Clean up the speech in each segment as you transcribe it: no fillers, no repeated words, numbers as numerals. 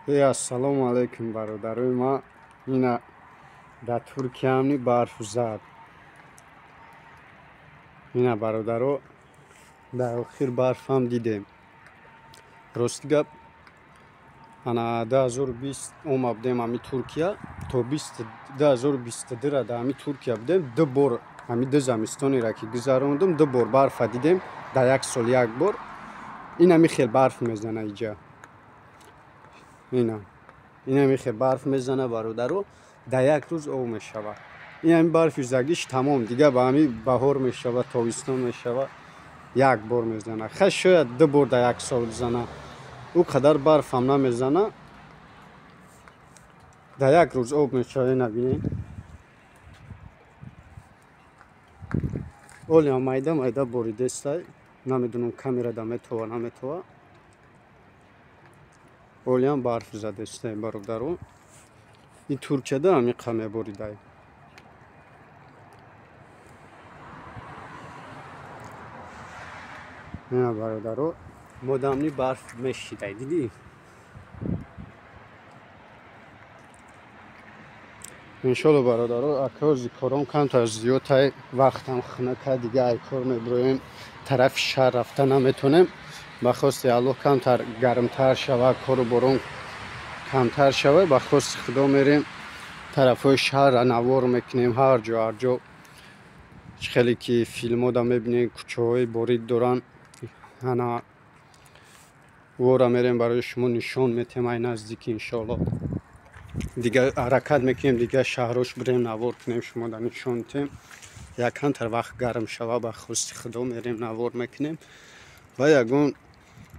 Ассалому алайкум, бародарои ма. Ина дар Туркия амни барф зад. Ина бародаро дар охир барфам дидем. Рости гап, ана 2020 омад будем ами Туркия, то 2022 дар ами Туркия будем. Ду бор ами ду замистонеро ки гузарондум, ду бор барфа дидем. Дар як сол як бор. Ина михел барф мезана иҷа. Ина михел барф мезана бародаро, дар як рӯз об мешавад. Ин ами барфи загдиш тамом дига ба ами баҳор мешавад, тобистон мешавад. Як бор мезана. Хай шояд ду бор дар як сол зана. Ӯ қадар барфам намезана. Дар як рӯз об мешавад. Набинед. Олиам майда боридестай. Намедунам камерада метова, наметова. Олиам барф задестай бародаро. И Туркияда ами қаме боридай. Ина бародаро модамни барф мешидай. Диди? иншолло бародаро акор зикором камтар зиёдтай вақтам хнака дига ай кор меброем. Тарафи шаҳр рафта наметонем. ба хости Аллоҳ камтар гармтар шава, кору борон камтар шава. ба хости худо мерем тарафҳои шаҳрра навор мекунем. ҳар ҷо хеле ки филмода мебинем кӯчаҳои борид доран. ана вора мерем барои шумо нишон метем ай наздики иншолло. дига ҳаракат мекунем, дига шаҳрош бирем навор кунем, шумода нишон метем. Якантар вақт гарм шава, ба хости худо мерем навор мекунем. ва ягон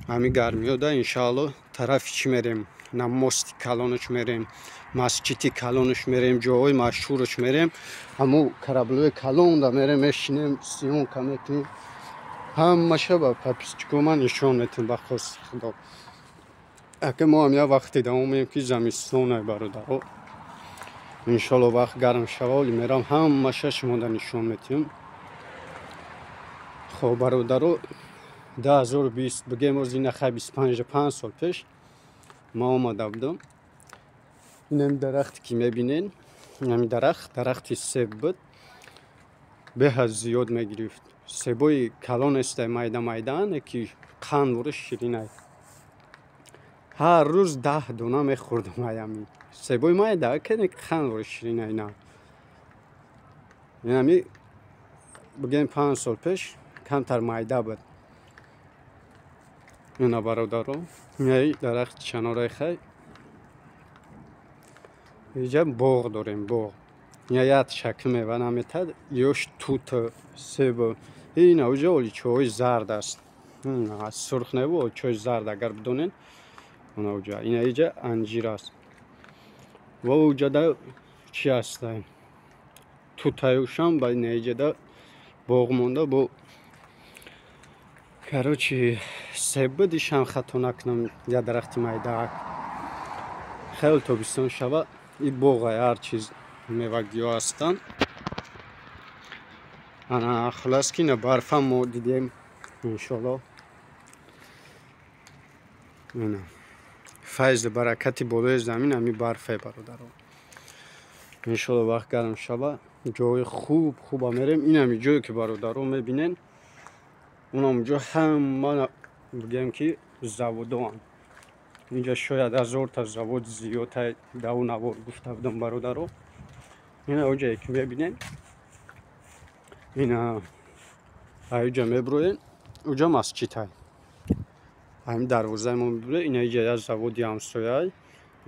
ами гармиёда иншаалло тарафи чӣ мерем, на мости калонуш мерем, масҷиди калонуш мерем, ҷоҳои машҳуруш мерем. ҳамо кораблӯи калонда мерем, мешинем, сиёнка мекунем. ҳамаша ба подписчикома нишон метем ба хости худо. ака мо ҳам як вақте давом меем ки замистонай бародаро. иншоалло вақт гарм шава, оли мерам ҳамаша шумода нишон метем. хоб бародаро 2020 бигем оз ина хай 25 сол пеш ма омада будам. инами дарахте ки мебинен, инами дарахти себ буд. беҳад зиёд мегирифт. себои калон естай майда ки қанд вури ширинай. ҳар рӯз 10 дона мехӯрдам аями. себои майда кене қанд вури ширинай на. инами бигем 5 сол пеш камтар майда буд. ина бародаро, ин дарахти чанораи хай. иҷа боғ дорем, боғ. ин як шакл мева наметад, ёш туту, себу. ина уҷа оличоҳои зард аст. сурх небу, оличоҳои зард агар бидонен. ина уҷа, ина иҷа анҷир аст. ва уҷада чӣ астай? Тутаюшам ба ина иҷада боғ монда бо короче себ будишам хато накунам я дарахти майдаак. хеле тобистон шава и боғай ҳар чиз мевагиҳо ҳастанд. ана хулас ки ина барфам мо дидем иншоалло. ина файзу баракати болои замин ами барфе бародаро. иншоалло вақт гарм шава ҷои хуба мерем. ин ами ҷое ки бародаро мебинен. унам ҷо ҳама бигем ки заводоанд. инҷа шояд 1000 завод зиёдтай даву навор гуфта будам бародаро. ина уҷае ки мебинен. ина айҷа меброен. уҷа масҷидай. ҳами дарвозаи мо мебурем. ина иҷа як заводи ҳамсояй.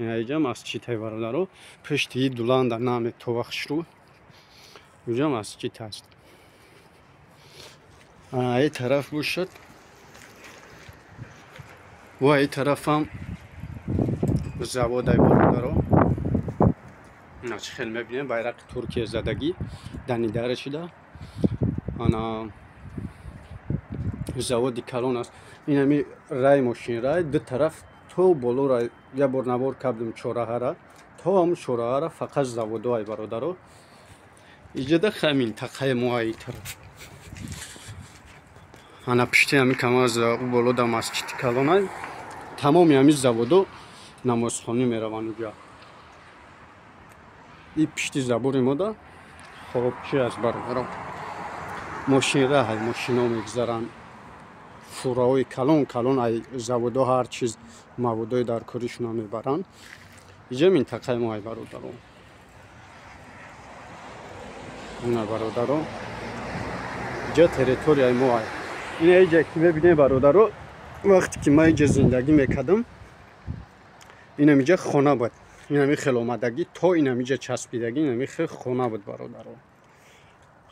ина иҷа масҷидай бародаро. пешти и дуланда наме товахшру. уҷа масҷид аст. ай тараф бошад. ва ай тарафам заводай бародаро. ина чӣ хел мебинем байрақи Туркия задагӣ данидар шуда. ана заводи калон аст. инами рай мошин рай ду тараф то болора як бор навор кардем чораҳара. то ҳамун чораҳара фақат заводоай бародаро. иҷада хай минтақаи мо ай тараф. ана пишти ами камаз болода масҷиди калонай. тамоми ами заводо намозхонӣ мераванд инҷа. И пишти забури мода. Хоб чи аст бародаро? Мошинра ҳай мошино мегзаранд. Фураҳои калон ай заводҳо ҳар чиз маводҳои дар коришона мебаранд. Инҷа минтақаи мо ай бародаро. Ина бародаро. Инҷа территорияи мо ай. Ина инҷа ки мебинед бародаро, вақте ки ман инҷа зиндагӣ мекардам, инам инҷа хона буд. Инами хел омадагӣ то инам инҷа часпидагӣ, инами хел хона буд бародаро.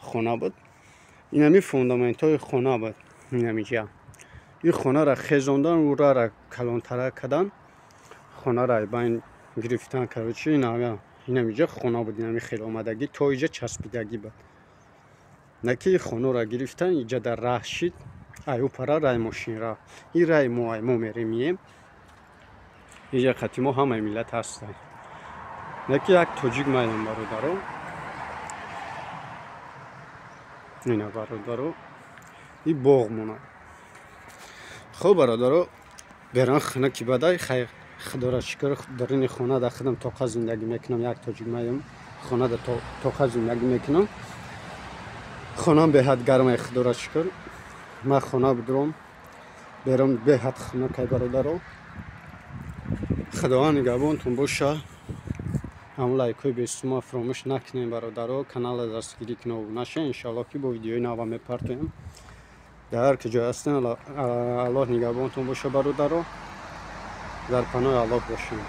Хона буд. Инами фундаментҳои хона буд. Инам инҷа. ин хонара хезондан, урара калонтара кардан, хонара байн гирифтан карочи, инам инҷа хона буд. Инами хел омадагӣ то инҷа часпидагӣ буд. Наки хонора гирифтан инҷа дар раҳ шид, ай упара рай мошин рафт. Ин рай мо ай мо меремием. Инҷа хати мо ҳамаи миллат ҳастанд. Наки як тоҷик маем бародаро. Ина бародаро. ин боғ монад. хоб бародаро, беран хона ки бадай хай худора шукр дар ин хона да худам тоқа зиндагӣ мекунам. Як тоҷик маем хона да тоқа зиндагӣ мекунам. хонам беҳад гарм ай худора шукр. ман хона бидурам. берам беҳад хунукай бародаро. худованд нигаҳбонтон боша. ҳам лайкҳои бесума фаромӯш накунем бародаро. канала дастгирӣ кунед обуна шавед. иншоаллоҳ ки бо видеои нав мепартоем. дар ҳар ки ҷой ҳастем аллоҳ нигаҳбонтон боша бародаро. дар паноҳи аллоҳ бошем.